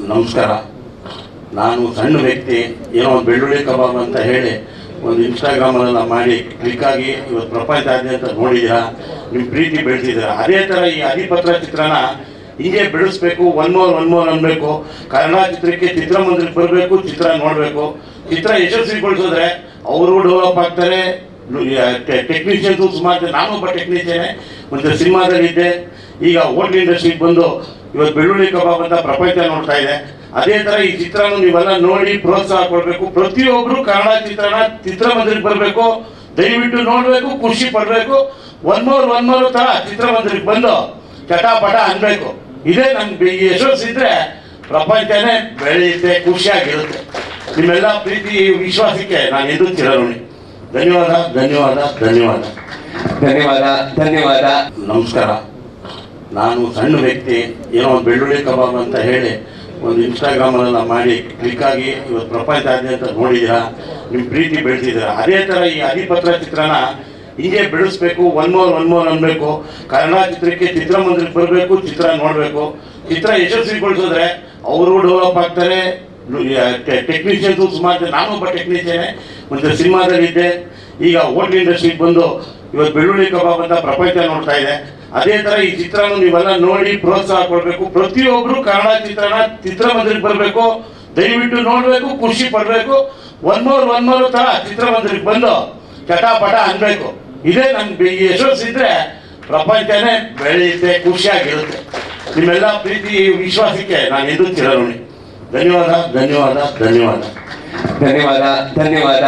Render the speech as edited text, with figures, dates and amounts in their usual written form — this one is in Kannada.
ನಮಸ್ಕಾರ. ನಾನು ಸಣ್ಣ ವ್ಯಕ್ತಿ, ಏನೋ ಒಂದು ಬೆಳ್ಳುಳ್ಳಿ ಕಬಾಬ್ ಅಂತ ಹೇಳಿ ಒಂದು ಇನ್ಸ್ಟಾಗ್ರಾಮಲ್ಲೆಲ್ಲ ಮಾಡಿ ಕ್ಲಿಕ್ಕಾಗಿ ಇವತ್ತು ಪ್ರಪಂಚಾದ್ಯಂತ ನೋಡಿದ್ದೀರಾ, ನಿಮ್ಮ ಪ್ರೀತಿ ಬೆಳೆಸಿದ್ದೀರಾ. ಅದೇ ಥರ ಈ ಅಧಿಪತ್ರ ಚಿತ್ರನ ಹೀಗೆ ಬೆಳೆಸ್ಬೇಕು, ಒನ್ ಮೋರ್ ಅನ್ಬೇಕು. ಕನ್ನಡ ಚಿತ್ರಕ್ಕೆ ಚಿತ್ರಮಂದಿರಕ್ಕೆ ಬರಬೇಕು, ಚಿತ್ರ ನೋಡಬೇಕು. ಚಿತ್ರ ಯಶಸ್ವಿಗೊಳಿಸಿದ್ರೆ ಅವರು ಡೆವಲಪ್ ಆಗ್ತಾರೆ, ಟೆಕ್ನಿಷಿಯನ್ಸು ಸುಮಾರು. ನಾನು ಒಬ್ಬ ಟೆಕ್ನಿಷಿಯನೇ, ಮತ್ತು ಸಿನಿಮಾದಲ್ಲಿದ್ದೆ. ಈಗ ಹೋಟ್ಲ್ ಇಂಡಸ್ಟ್ರಿಗೆ ಬಂದು ಇವತ್ತು ಬೆಳ್ಳುಳ್ಳಿ ಕಬಾಬ್ ಅಂತ ಪ್ರಪಂಚ ನೋಡ್ತಾ ಇದೆ. ಅದೇ ಥರ ಈ ಚಿತ್ರನೂ ನೀವೆಲ್ಲ ನೋಡಿ ಪ್ರೋತ್ಸಾಹ ಕೊಡಬೇಕು. ಪ್ರತಿಯೊಬ್ಬರು ಕನ್ನಡ ಚಿತ್ರನ ಚಿತ್ರಮಂದಿರಕ್ಕೆ ಬರಬೇಕು, ದಯವಿಟ್ಟು ನೋಡಬೇಕು, ಖುಷಿ ಪಡಬೇಕು. ಒನ್ ಮೋರ್ ಥರ ಚಿತ್ರಮಂದಿರಕ್ಕೆ ಬಂದು ಚಟಾಪಟ ಅನ್ಬೇಕು. ಇದೇ ನಮ್ಗೆ ಯಶಸ್ಸಿದ್ರೆ ಪ್ರಪಂಚನೇ ಬೆಳೆಯುತ್ತೆ, ಖುಷಿಯಾಗಿರುತ್ತೆ. ನಿಮ್ಮೆಲ್ಲ ಪ್ರೀತಿ ವಿಶ್ವಾಸಕ್ಕೆ ನಾನು ಎದು ಚಿರಋಣಿ. ಧನ್ಯವಾದ ಧನ್ಯವಾದ ಧನ್ಯವಾದ ಧನ್ಯವಾದ ಧನ್ಯವಾದ. ನಮಸ್ಕಾರ. ನಾನು ಸಣ್ಣ ವ್ಯಕ್ತಿ, ಏನೋ ಒಂದು ಬೆಳ್ಳುಳ್ಳಿ ಕಬಾಬ್ ಅಂತ ಹೇಳಿ ಒಂದು ಇನ್ಸ್ಟಾಗ್ರಾಮಲ್ಲೆಲ್ಲ ಮಾಡಿ ಕ್ಲಿಕ್ಕಾಗಿ ಇವತ್ತು ಪ್ರಪಂಚಾದ್ಯಂತ ನೋಡಿದ್ದೀರಾ, ನಿಮ್ಮ ಪ್ರೀತಿ ಬೆಳೆಸಿದ್ದೀರಾ. ಅದೇ ಥರ ಈ ಅಧಿಪತ್ರ ಚಿತ್ರನ ಹೀಗೆ ಬೆಳೆಸ್ಬೇಕು, ಒನ್ ಮೋರ್ ಅನ್ಬೇಕು. ಕನ್ನಡ ಚಿತ್ರಕ್ಕೆ ಚಿತ್ರಮಂದಿರಕ್ಕೆ ಬರಬೇಕು, ಚಿತ್ರ ನೋಡಬೇಕು. ಚಿತ್ರ ಯಶಸ್ವಿಗೊಳಿಸಿದ್ರೆ ಅವರು ಡೆವಲಪ್ ಆಗ್ತಾರೆ, ಟೆಕ್ನಿಷಿಯನ್ಸು ಸುಮಾರು. ನಾನು ಒಬ್ಬ ಟೆಕ್ನಿಷಿಯನೇ, ಮತ್ತು ಸಿನಿಮಾದಲ್ಲಿದ್ದೆ. ಈಗ ಹೋಟ್ಲ್ ಇಂಡಸ್ಟ್ರಿಗೆ ಬಂದು ಇವತ್ತು ಬೆಳ್ಳುಳ್ಳಿ ಕಬಾಬ್ ಅಂತ ಪ್ರಪಂಚ ನೋಡ್ತಾ ಇದೆ. ಅದೇ ಥರ ಈ ಚಿತ್ರನೂ ನೀವೆಲ್ಲ ನೋಡಿ ಪ್ರೋತ್ಸಾಹ ಕೊಡಬೇಕು. ಪ್ರತಿಯೊಬ್ಬರು ಕನ್ನಡ ಚಿತ್ರನ ಚಿತ್ರಮಂದಿರಕ್ಕೆ ಬರಬೇಕು, ದಯವಿಟ್ಟು ನೋಡಬೇಕು, ಖುಷಿ ಪಡಬೇಕು. ಒನ್ ಮೋರ್ ಥರ ಚಿತ್ರಮಂದಿರಕ್ಕೆ ಬಂದು ಚಟಾಪಟ ಅನ್ಬೇಕು. ಇದೇ ನಮ್ಗೆ ಯಶಸ್ಸಿದ್ರೆ ಪ್ರಪಂಚನೇ ಬೆಳೆಯುತ್ತೆ, ಖುಷಿಯಾಗಿರುತ್ತೆ. ನಿಮ್ಮೆಲ್ಲ ಪ್ರೀತಿ ವಿಶ್ವಾಸಕ್ಕೆ ನಾನು ಎದು ಚಿರಋಣಿ. ಧನ್ಯವಾದ ಧನ್ಯವಾದ ಧನ್ಯವಾದ ಧನ್ಯವಾದ ಧನ್ಯವಾದ.